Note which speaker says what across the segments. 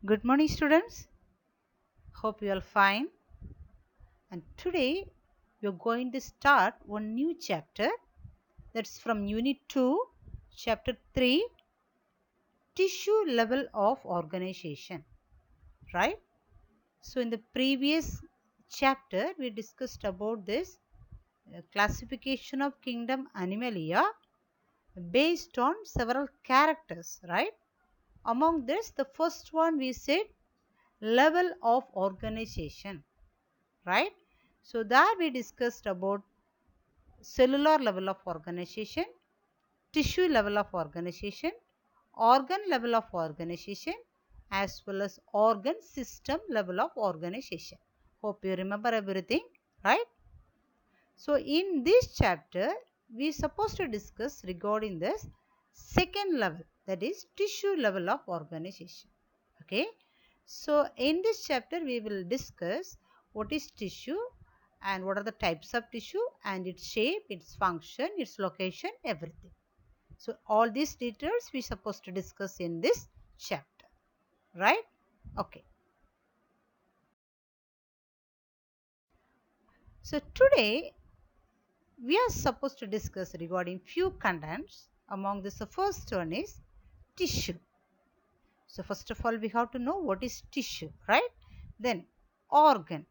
Speaker 1: Good morning, students. Hope you are fine. And today we are going to start one new chapter, that's from Unit 2, Chapter 3, Tissue Level of Organization. Right? So, in the previous chapter, we discussed about this classification of kingdom Animalia based on several characters. Right? Among this, the first one we said level of organization. Right? So there we discussed about cellular level of organization, tissue level of organization, organ level of organization, as well as organ system level of organization. Hope you remember everything, right? So in this chapter, we are supposed to discuss regarding this second level, that is tissue level of organization. Okay. So in this chapter, we will discuss what is tissue and what are the types of tissue and its shape, its function, its location, everything. So all these details we are supposed to discuss in this chapter, right? Okay. So today we are supposed to discuss regarding few contents. Among this, the first one is tissue. So first of all, we have to know what is tissue, right? Then organ.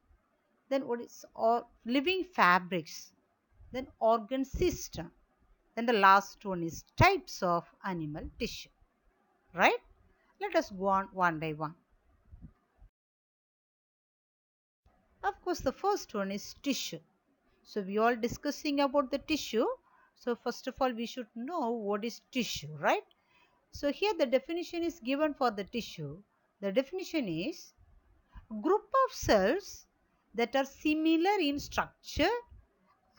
Speaker 1: Then what is living fabrics. Then organ system. Then the last one is types of animal tissue, right? Let us go on one by one. Of course, the first one is tissue. So we are discussing about the tissue. So first of all, we should know what is tissue, right? So here the definition is given for the tissue. The definition is group of cells that are similar in structure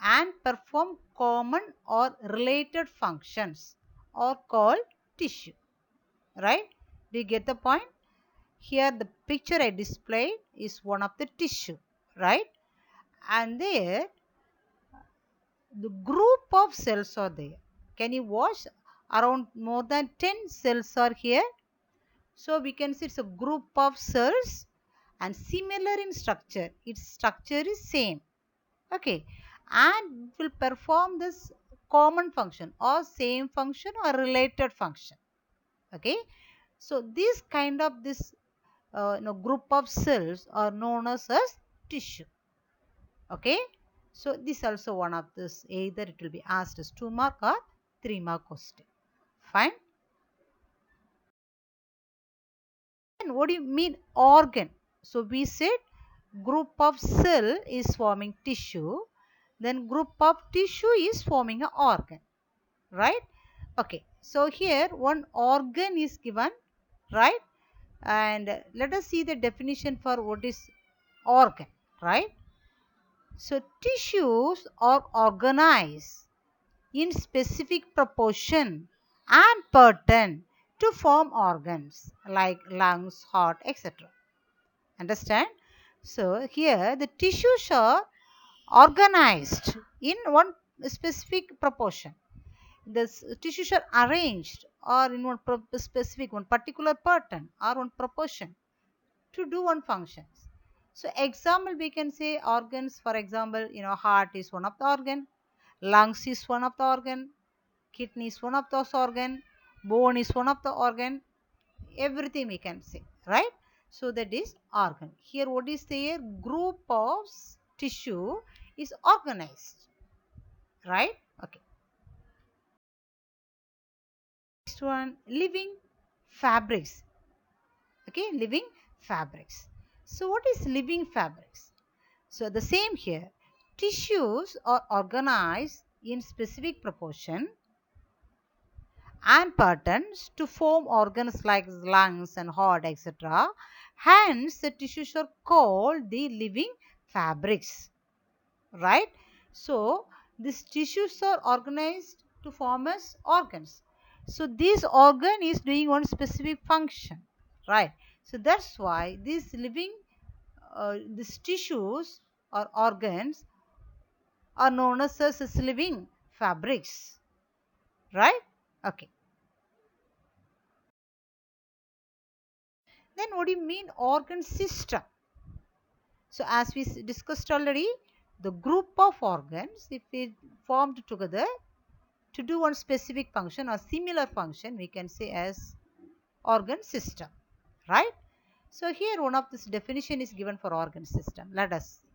Speaker 1: and perform common or related functions are called tissue, right? Do you get the point? Here the picture I displayed is one of the tissue, right? And there the group of cells are there. Can you watch? Around more than 10 cells are here. So we can see it's a group of cells and similar in structure. Its structure is same. Okay. And will perform this common function or same function or related function. Okay. So this kind of this group of cells are known as tissue. Okay. So this also one of this, either it will be asked as 2 mark or 3 mark question. Fine. And what do you mean organ? So we said group of cell is forming tissue, then group of tissue is forming an organ, right? Okay. So here one organ is given, right? And let us see the definition for what is organ, right? So tissues are organized in specific proportion and pattern to form organs like lungs, heart, etc. Understand? So here the tissues are organized in one specific proportion. The tissues are arranged or in one specific, one particular pattern or one proportion to do one function. So example we can say organs, for example, heart is one of the organ, lungs is one of the organ, kidney is one of those organ, bone is one of the organ, everything we can say, right? So that is organ. Here what is there? Group of tissue is organized, right? Okay. Next one, living fabrics. Okay, living fabrics. So what is living fabrics? So the same here. Tissues are organized in specific proportion and patterns to form organs like lungs and heart, etc. Hence, the tissues are called the living fabrics, right? So, these tissues are organized to form as organs. So, this organ is doing one specific function, right? So, that's why these tissues or organs are known as living fabrics, right? Okay. Then what do you mean organ system? So as we discussed already, the group of organs, if we formed together to do one specific function or similar function, we can say as organ system, right? So here one of this definition is given for organ system. Let us see.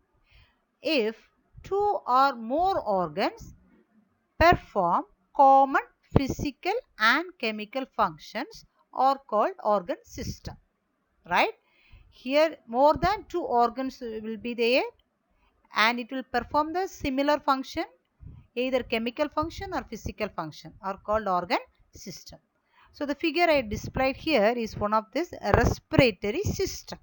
Speaker 1: If two or more organs perform common physical and chemical functions are called organ system, right? Here more than two organs will be there and it will perform the similar function, either chemical function or physical function, are called organ system. So the figure I displayed here is one of this respiratory system.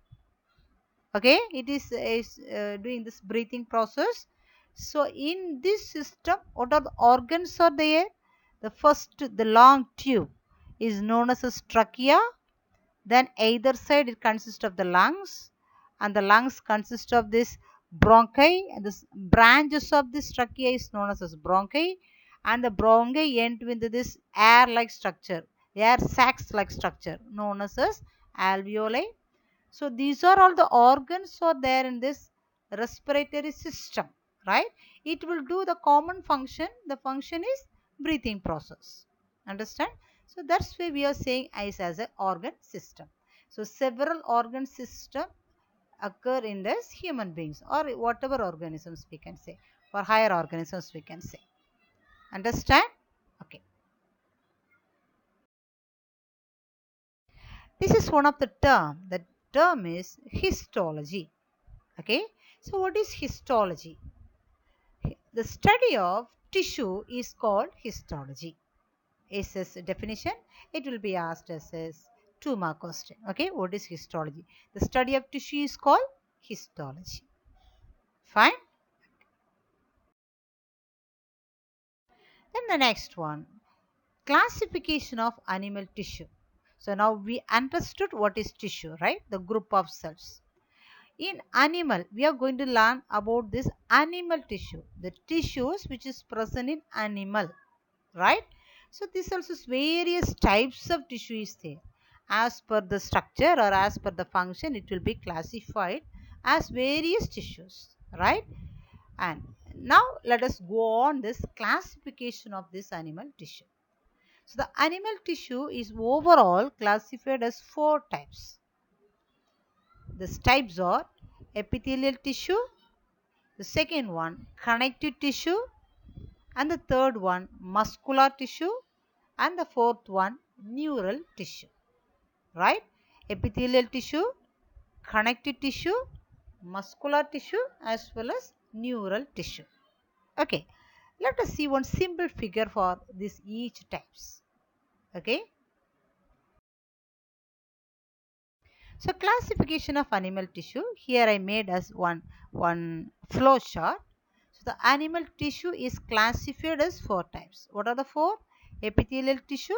Speaker 1: Okay, it is doing this breathing process. So in this system, what are the organs are there? The first, the long tube is known as a trachea. Then either side it consists of the lungs, and the lungs consist of this bronchi, and the branches of this trachea is known as bronchi, and the bronchi end with this air-like structure, air sacs-like structure known as alveoli. So these are all the organs are there in this respiratory system, right? It will do the common function. The function is breathing process. Understand? So that's why we are saying eyes as an organ system. So several organ system occur in this human beings or whatever organisms we can say, or higher organisms we can say. Understand? Okay. This is one of the term. The term is histology. Okay. So what is histology? The study of tissue is called histology. Is this definition? It will be asked as a 2-mark question. Okay, what is histology? The study of tissue is called histology. Fine. Then the next one, classification of animal tissue. So now we understood what is tissue, right? The group of cells. In animal, we are going to learn about this animal tissue, the tissues which is present in animal, right? So this also various types of tissue is there. As per the structure or as per the function, it will be classified as various tissues, right? And now let us go on this classification of this animal tissue. So the animal tissue is overall classified as 4 types. These types are epithelial tissue, the second one connective tissue, and the third one muscular tissue, and the fourth one neural tissue, right? Epithelial tissue, connective tissue, muscular tissue, as well as neural tissue. Okay, let us see one simple figure for this each types. Okay, so classification of animal tissue, here I made as one flow chart. So the animal tissue is classified as 4 types. What are the 4? Epithelial tissue,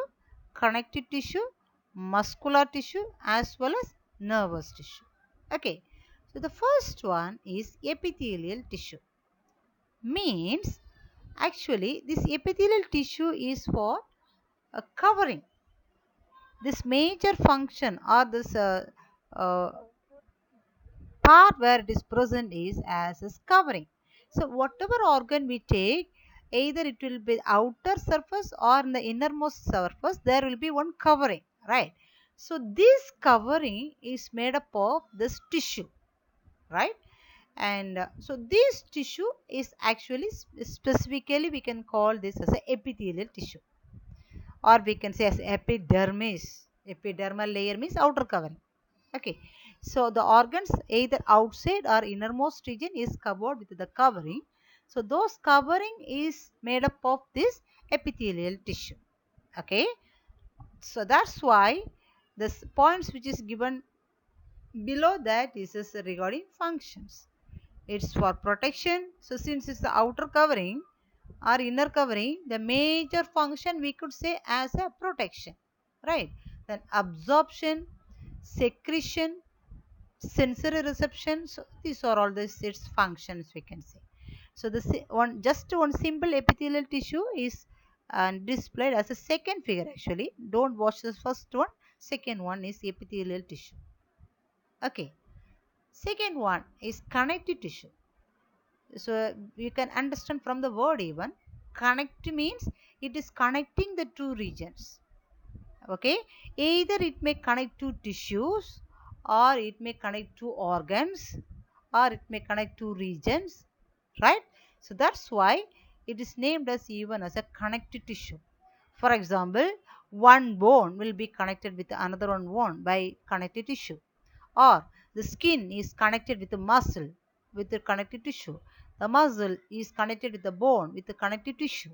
Speaker 1: connective tissue, muscular tissue, as well as nervous tissue. Okay, so the first one is epithelial tissue. Means actually this epithelial tissue is for a covering. This major function or this uh, part where it is present is as a covering. So whatever organ we take, either it will be outer surface or in the innermost surface, there will be one covering, right? So this covering is made up of this tissue, right? And so this tissue is actually specifically we can call this as a epithelial tissue, or we can say as epidermis. Epidermal layer means outer covering. Okay, so the organs either outside or innermost region is covered with the covering. So those covering is made up of this epithelial tissue. Okay, so that's why this points which is given below that is regarding functions. It's for protection. So since it's the outer covering or inner covering, the major function we could say as a protection, right? Then absorption, secretion, sensory reception. So these are all its functions we can say. So the just one simple epithelial tissue is displayed as a second figure actually. Don't watch the first one. Second one is epithelial tissue. Okay. Second one is connective tissue. So you can understand from the word even. Connect means it is connecting the two regions. Okay. Either it may connect to tissues, or it may connect to organs, or it may connect to regions, right? So that's why it is named as even as a connective tissue. For example, one bone will be connected with another one bone by connective tissue, or the skin is connected with the muscle with the connective tissue. The muscle is connected with the bone with the connective tissue,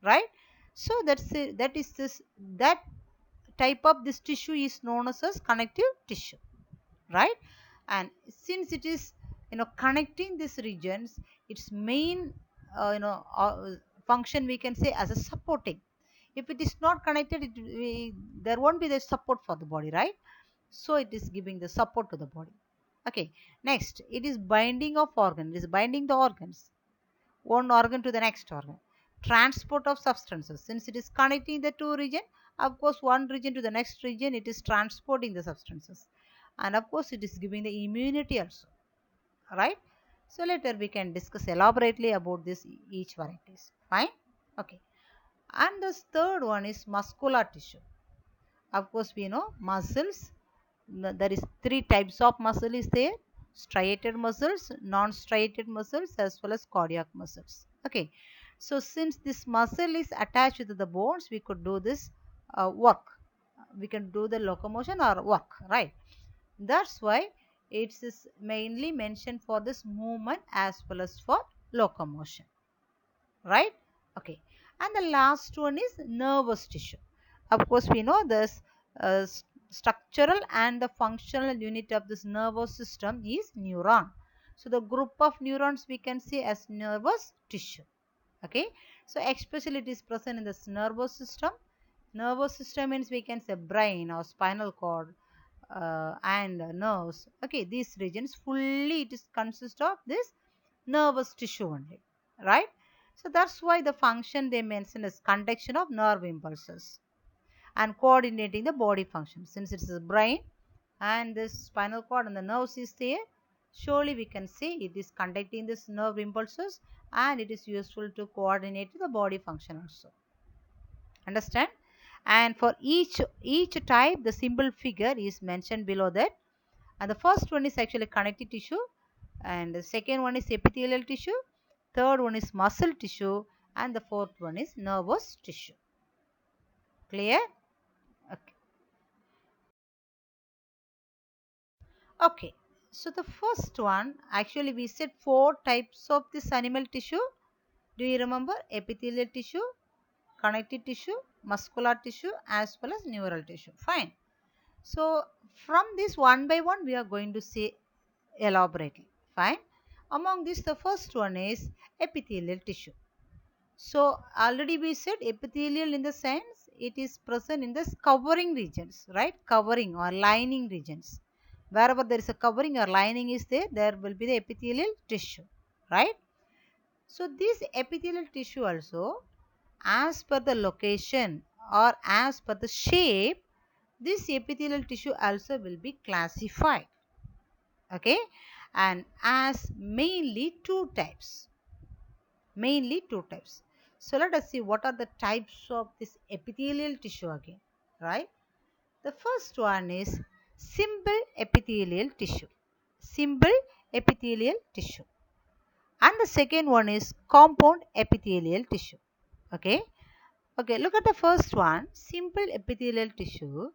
Speaker 1: right? So that is this that type of this tissue is known as connective tissue, right? And since it is connecting these regions, its main function we can say as a supporting. If it is not connected, there won't be the support for the body, right? So it is giving the support to the body. Okay. Next, it is binding of organ. It is binding the organs, one organ to the next organ. Transport of substances, since it is connecting the two region, of course one region to the next region, it is transporting the substances, and of course it is giving the immunity also, right? So later we can discuss elaborately about this each varieties. Fine. Okay. And the third one is muscular tissue. Of course we know muscles. There is three types of muscle is there: striated muscles, non-striated muscles, as well as cardiac muscles. Okay. So since this muscle is attached to the bones, we could do this work. We can do the locomotion or work, right? That's why it is mainly mentioned for this movement as well as for locomotion, right? Okay. And the last one is nervous tissue. Of course we know this structural and the functional unit of this nervous system is neuron. So the group of neurons we can see as nervous tissue. Okay. So especially it is present in this nervous system. Nervous system means we can say brain or spinal cord, and nerves. Okay, these regions fully it is consist of this nervous tissue only, right? So that's why the function they mention is conduction of nerve impulses and coordinating the body function. Since it is the brain and this spinal cord and the nerves is there, surely we can say it is conducting this nerve impulses, and it is useful to coordinate the body function also. Understand? And for each type the symbol figure is mentioned below that. And the first one is actually connective tissue, and the second one is epithelial tissue, third one is muscle tissue, and the fourth one is nervous tissue. Clear? Okay. Okay. So the first one, actually we said four types of this animal tissue. Do you remember? Epithelial tissue, connective tissue, muscular tissue, as well as neural tissue. Fine. So from this one by one we are going to say elaborately. Fine. Among this the first one is epithelial tissue. So already we said epithelial in the sense it is present in the covering regions, right? Covering or lining regions. Wherever there is a covering or lining is there, there will be the epithelial tissue, right? So this epithelial tissue also, as per the location or as per the shape, this epithelial tissue also will be classified. Okay, and as mainly two types. Mainly two types. So let us see what are the types of this epithelial tissue again, right? The first one is simple epithelial tissue. Simple epithelial tissue. And the second one is compound epithelial tissue. Okay. Okay, look at the first one, simple epithelial tissue.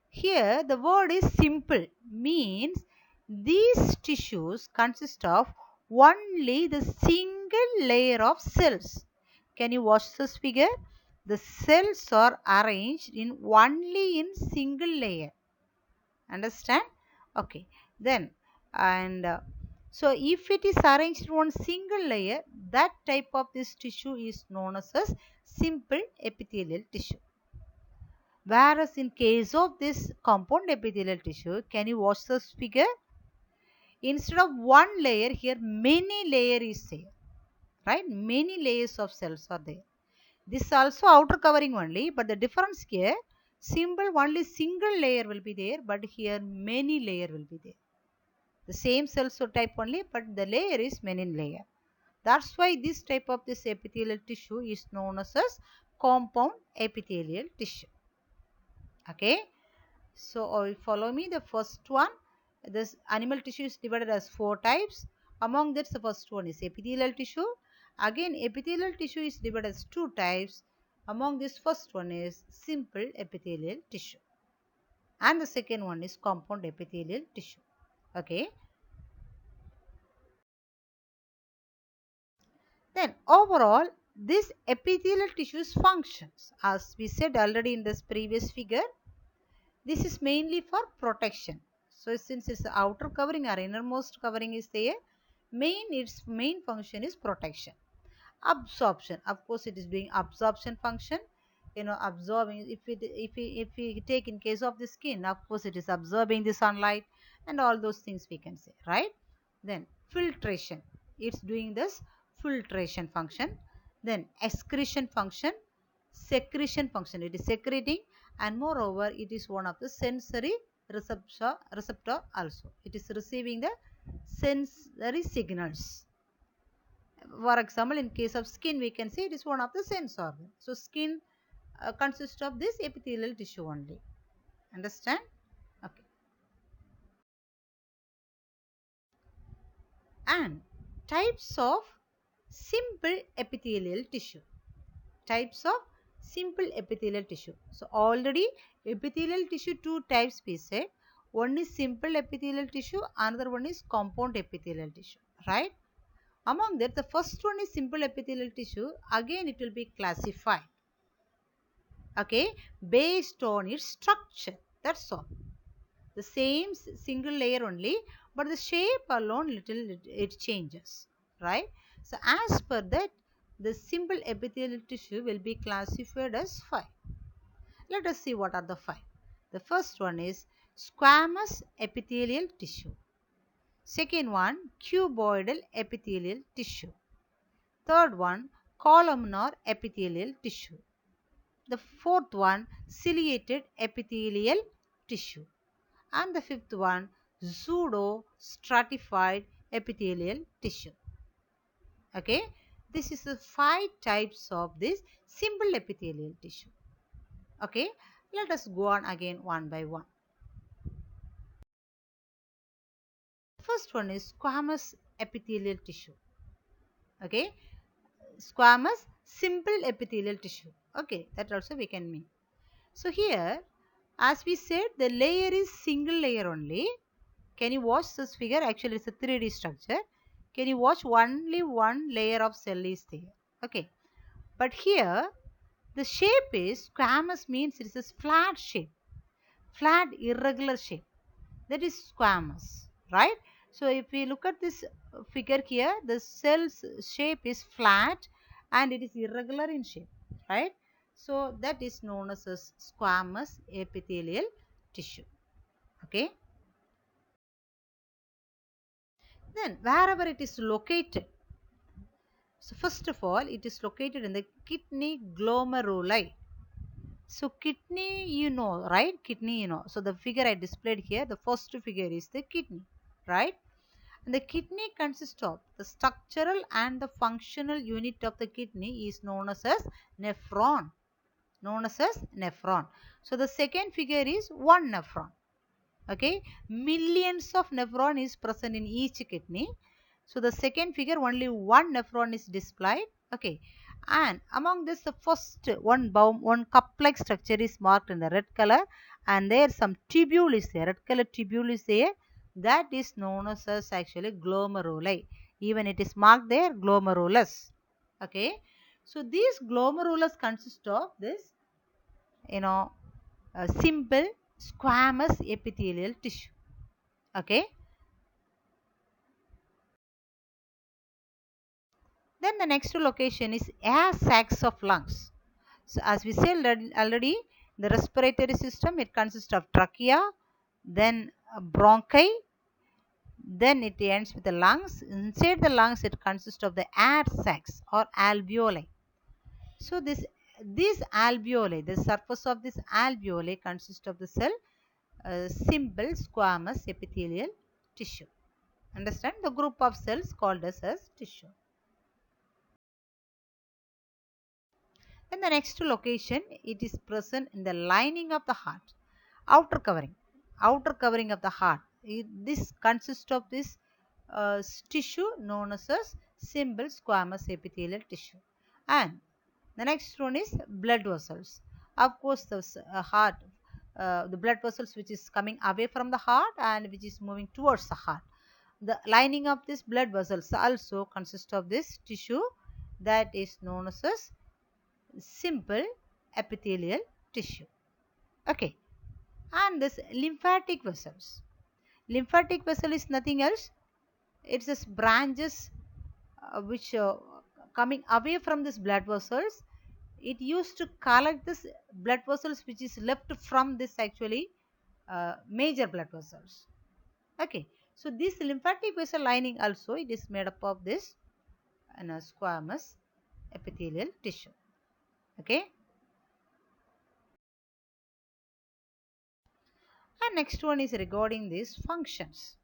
Speaker 1: Here the word is simple, means these tissues consist of only the single layer of cells. Can you watch this figure? The cells are arranged in only in single layer. Understand? Okay. Then and so if it is arranged in one single layer, that type of this tissue is known as simple epithelial tissue. Whereas in case of this compound epithelial tissue, can you watch this figure? Instead of one layer, here many layer is there, right? Many layers of cells are there. This also outer covering only, but the difference here, simple only single layer will be there, but here many layer will be there. The same cell type only, but the layer is menin layer. That's why this type of this epithelial tissue is known as compound epithelial tissue. Okay. So follow me. The first one, this animal tissue is divided as 4 types. Among that, the first one is epithelial tissue. Again, epithelial tissue is divided as 2 types. Among this, first one is simple epithelial tissue, and the second one is compound epithelial tissue. Okay. Then overall, this epithelial tissue's functions, as we said already in this previous figure, this is mainly for protection. So since its outer covering or innermost covering is there, its main function is protection. Absorption, of course it is doing absorption function, absorbing. If we take in case of the skin, of course it is absorbing the sunlight and all those things we can say, right? Then filtration, it's doing this filtration function. Then excretion function, secretion function, it is secreting, and moreover it is one of the sensory receptor also, it is receiving the sensory signals. For example, in case of skin, we can say it is one of the sense organ. So skin consists of this epithelial tissue only. Understand? Okay. And types of simple epithelial tissue. Types of simple epithelial tissue. So already epithelial tissue 2 types we said. One is simple epithelial tissue, another one is compound epithelial tissue, right? Among that, the first one is simple epithelial tissue. Again, it will be classified, okay, based on its structure. That's all. The same single layer only, but the shape alone little it changes, right? So as per that, the simple epithelial tissue will be classified as 5. Let us see what are the 5. The first one is squamous epithelial tissue. Second one, cuboidal epithelial tissue. Third one, columnar epithelial tissue. The fourth one, ciliated epithelial tissue. And the fifth one, pseudo stratified epithelial tissue. Okay, this is the 5 types of this simple epithelial tissue. Okay, let us go on again one by one. First one is squamous epithelial tissue. Okay, squamous simple epithelial tissue. Okay, that also we can mean. So here, as we said, the layer is single layer only. Can you watch this figure? Actually, it's a 3D structure. Can you watch only one layer of cell is there? Okay, but here the shape is squamous, means it is a flat shape, flat irregular shape. That is squamous, right? So if we look at this figure here, the cell's shape is flat and it is irregular in shape, right? So that is known as a squamous epithelial tissue. Okay. Then wherever it is located, so first of all, it is located in the kidney glomeruli. So kidney, you know, right? Kidney, you know. So the figure I displayed here, the first figure is the kidney, right? And the kidney consists of the structural and the functional unit of the kidney is known as nephron. Known as nephron. So the second figure is one nephron. Okay, millions of nephron is present in each kidney. So the second figure, only one nephron is displayed. Okay, and among this, the first one cup-like structure is marked in the red color, and there some tubule is there. Red color tubule is there. That is known as actually glomeruli. Even it is marked there, glomerulus. Okay, so these glomerulus consist of this, simple squamous epithelial tissue. Okay. Then the next location is air sacs of lungs. So as we said already, the respiratory system, it consists of trachea, then bronchi, then it ends with the lungs. Inside the lungs, it consists of the air sacs or alveoli. So these alveoli, the surface of this alveoli consists of the cell simple squamous epithelial tissue. Understand? The group of cells called as tissue. In the next location, it is present in the lining of the heart, outer covering of the heart. This consists of this tissue known as simple squamous epithelial tissue. And the next one is blood vessels. Of course, the heart, the blood vessels which is coming away from the heart and which is moving towards the heart. The lining of this blood vessels also consists of this tissue that is known as simple epithelial tissue. Okay, and this lymphatic vessels. Lymphatic vessel is nothing else. It's just branches which coming away from this blood vessels. It used to collect this blood vessels which is left from this actually major blood vessels. Okay, so this lymphatic vessel lining also it is made up of this squamous epithelial tissue. Okay. And next one is regarding these functions.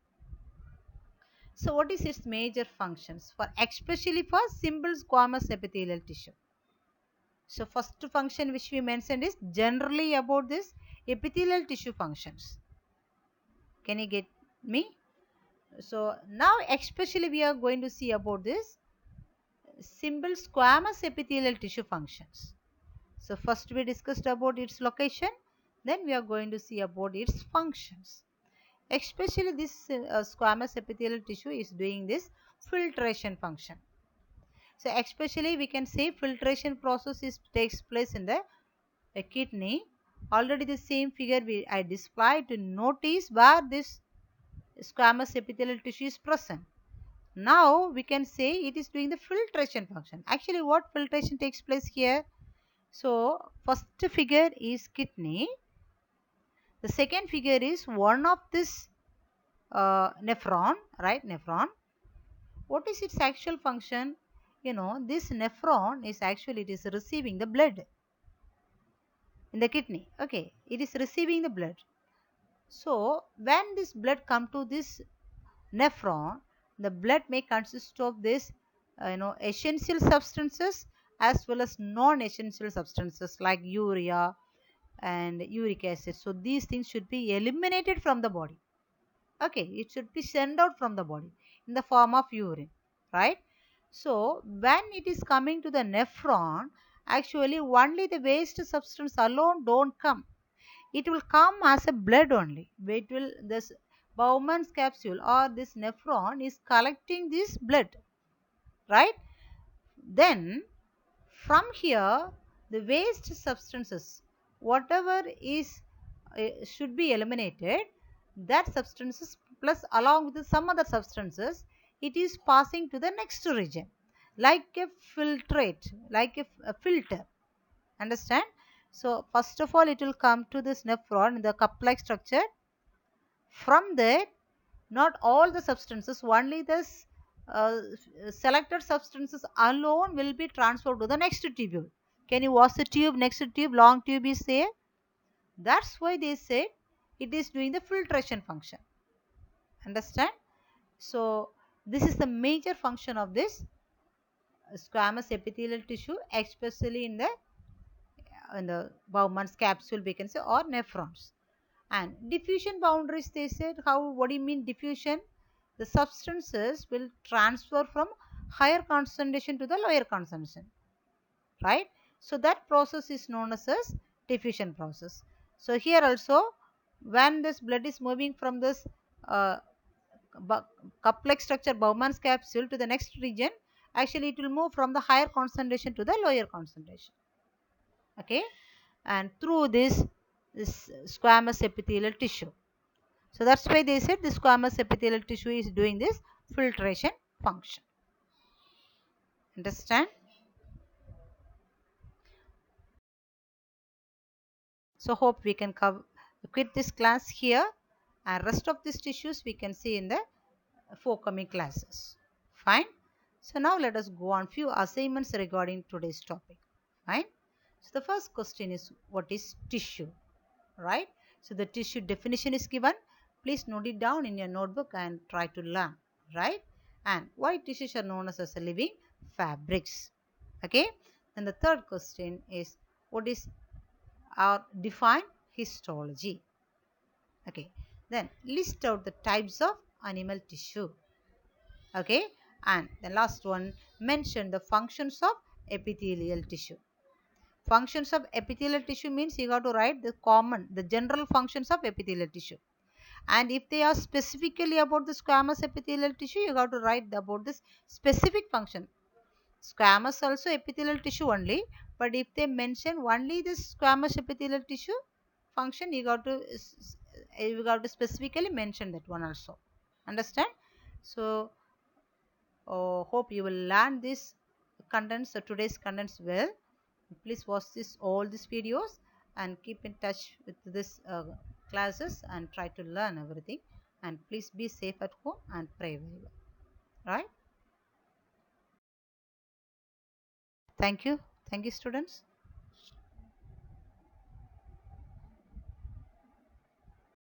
Speaker 1: So what is its major functions for especially for simple squamous epithelial tissue? So first function which we mentioned is generally about this epithelial tissue functions. Can you get me? So now especially we are going to see about this simple squamous epithelial tissue functions. So first we discussed about its location, then we are going to see about its functions. Especially this squamous epithelial tissue is doing this filtration function. So especially we can say filtration process takes place in the kidney. Already the same figure I displayed to notice where this squamous epithelial tissue is present. Now we can say it is doing the filtration function. Actually what filtration takes place here? So first figure is kidney. The second figure is one of this nephron, right? Nephron. What is its actual function? You know, this nephron is actually it is receiving the blood in the kidney. Okay, it is receiving the blood. So when this blood come to this nephron, the blood may consist of this essential substances as well as non-essential substances like urea and uric acid. So these things should be eliminated from the body. Okay, it should be sent out from the body in the form of urine, right? So when it is coming to the nephron, actually only the waste substance alone don't come. It will come as a blood only. It will this Bowman's capsule or this nephron is collecting this blood, right? Then from here the waste substances, whatever is should be eliminated, that substances plus along with some other substances, it is passing to the next region like a filtrate, like a filter. Understand? So first of all it will come to this nephron in the cup-like structure. From there, not all the substances, only this uh, selected substances alone will be transferred to the next tubule. Can you watch the tube? Next tube, long tube is there. That's why they say it is doing the filtration function. Understand? So this is the major function of this squamous epithelial tissue, especially in the Bowman's capsule we can say, or nephrons. And diffusion boundaries, they said, how, what do you mean diffusion? The substances will transfer from higher concentration to the lower concentration, right? So that process is known as diffusion process. So here also when this blood is moving from this uh, cup-like structure Bowman's capsule to the next region, actually it will move from the higher concentration to the lower concentration. Okay, and through this squamous epithelial tissue. So that's why they said the squamous epithelial tissue is doing this filtration function. Understand? So hope we can quit this class here, and rest of these tissues we can see in the forthcoming classes. Fine. So now let us go on few assignments regarding today's topic. Fine. So the first question is, what is tissue? Right. So the tissue definition is given. Please note it down in your notebook and try to learn. right? And why tissues are known as living fabrics. Okay. And the third question is, what is our define histology? Okay. Then list out the types of animal tissue. Okay. And the last one, mention the functions of epithelial tissue. Functions of epithelial tissue means you got to write the general functions of epithelial tissue. And if they are specifically about the squamous epithelial tissue, you got to write about this specific function. Squamous also epithelial tissue only, but if they mention only this squamous epithelial tissue function, you got to specifically mention that one also. Understand? So hope you will learn this contents, today's contents well. Please watch all these videos and keep in touch with this classes and try to learn everything. And please be safe at home and pray very well. Right? Thank you. Thank you, students.